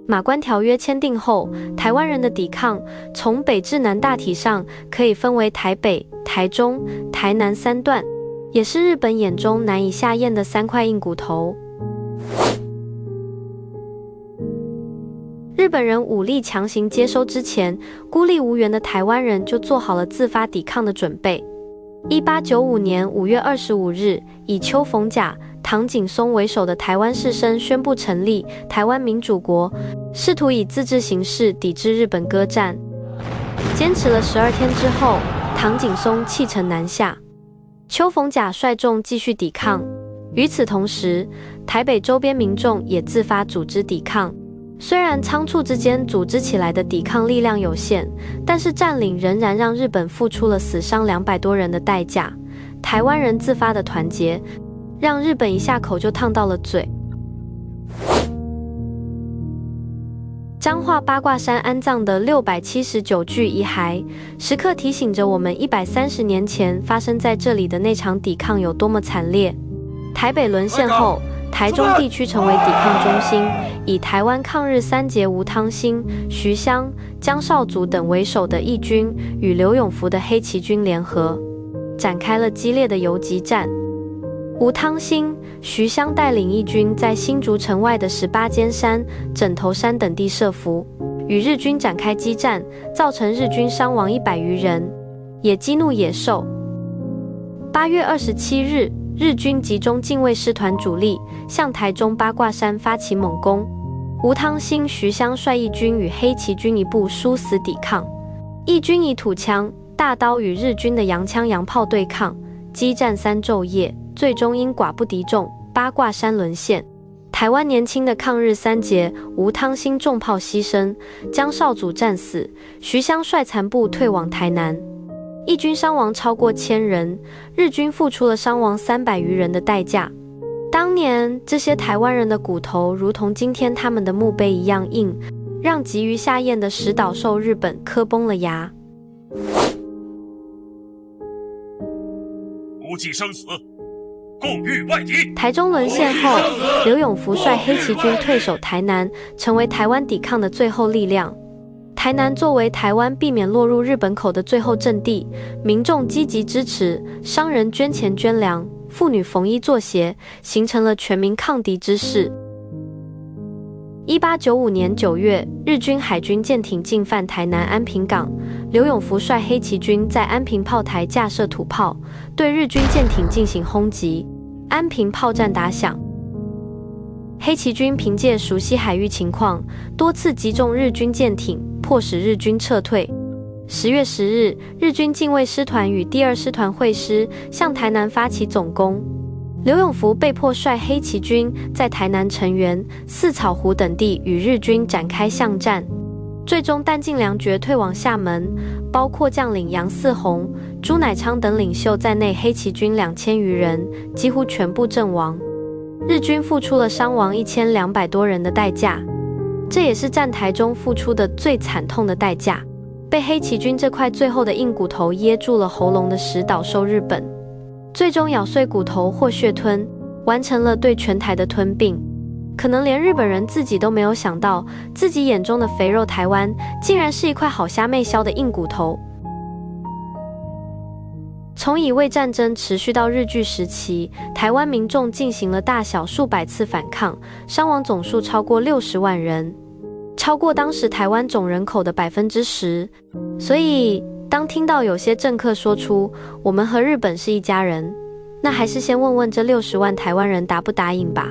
马关条约签订后，台湾人的抵抗从北至南大体上可以分为台北、台中、台南三段，也是日本眼中难以下咽的3块硬骨头。日本人武力强行接收之前，孤立无援的台湾人就做好了自发抵抗的准备。1895年5月25日，以邱逢甲、唐景崧为首的台湾士绅宣布成立台湾民主国，试图以自治形式抵制日本歌战。坚持了12天之后，唐景崧弃城南下，邱逢甲率众继续抵抗。与此同时，台北周边民众也自发组织抵抗。虽然仓促之间组织起来的抵抗力量有限，但是占领仍然让日本付出了死伤200多人的代价。台湾人自发的团结，让日本一下口就烫到了嘴。彰化八卦山安葬的679具遗骸，时刻提醒着我们130年前发生在这里的那场抵抗有多么惨烈。台北沦陷后，台中地区成为抵抗中心，以台湾抗日三杰吴汤兴、徐襄、江少祖等为首的义军与刘永福的黑旗军联合，展开了激烈的游击战。吴汤兴、徐襄带领义军在新竹城外的18间山、枕头山等地设伏，与日军展开激战，造成日军伤亡100余人，也激怒野兽。8月27日，日军集中近卫师团主力向台中八卦山发起猛攻，吴汤兴、徐襄率义军与黑旗军一部殊死抵抗，义军以土枪、大刀与日军的洋枪洋炮对抗，激战3昼夜，最终因寡不敌众，八卦山沦陷。台湾年轻的抗日三杰吴汤兴中炮牺牲，江少祖战死，徐襄率残部退往台南。义军伤亡超过1000人，日军付出了伤亡300余人的代价。当年这些台湾人的骨头如同今天他们的墓碑一样硬，让急于下咽的石岛兽日本磕崩了牙。不计生死，共御外敌。台中沦陷后，刘永福率黑旗军退守台南，成为台湾抵抗的最后力量。台南作为台湾避免落入日本口的最后阵地，民众积极支持，商人捐钱捐粮，妇女缝衣做鞋，形成了全民抗敌之势。1895年9月，日军海军舰艇进犯台南安平港，刘永福率黑旗军在安平炮台架设土炮，对日军舰艇进行轰击，安平炮战打响。黑旗军凭借熟悉海域情况，多次击中日军舰艇，迫使日军撤退。10月10日，日军近卫师团与第2师团会师，向台南发起总攻。刘永福被迫率黑旗军在台南成员、四草湖等地与日军展开巷战，最终弹尽粮绝，退往厦门。包括将领杨嗣宏、朱乃昌等领袖在内，黑旗军2000余人几乎全部阵亡。日军付出了伤亡1200多人的代价，这也是战台中付出的最惨痛的代价。被黑旗军这块最后的硬骨头噎住了喉咙的石岛兽日本，最终咬碎骨头或血吞，完成了对全台的吞并。可能连日本人自己都没有想到，自己眼中的肥肉台湾，竟然是一块好虾妹削的硬骨头。从乙未战争持续到日据时期，台湾民众进行了大小数百次反抗，伤亡总数超过60万人，超过当时台湾总人口的10%。所以，当听到有些政客说出“我们和日本是一家人”，那还是先问问这60万台湾人答不答应吧。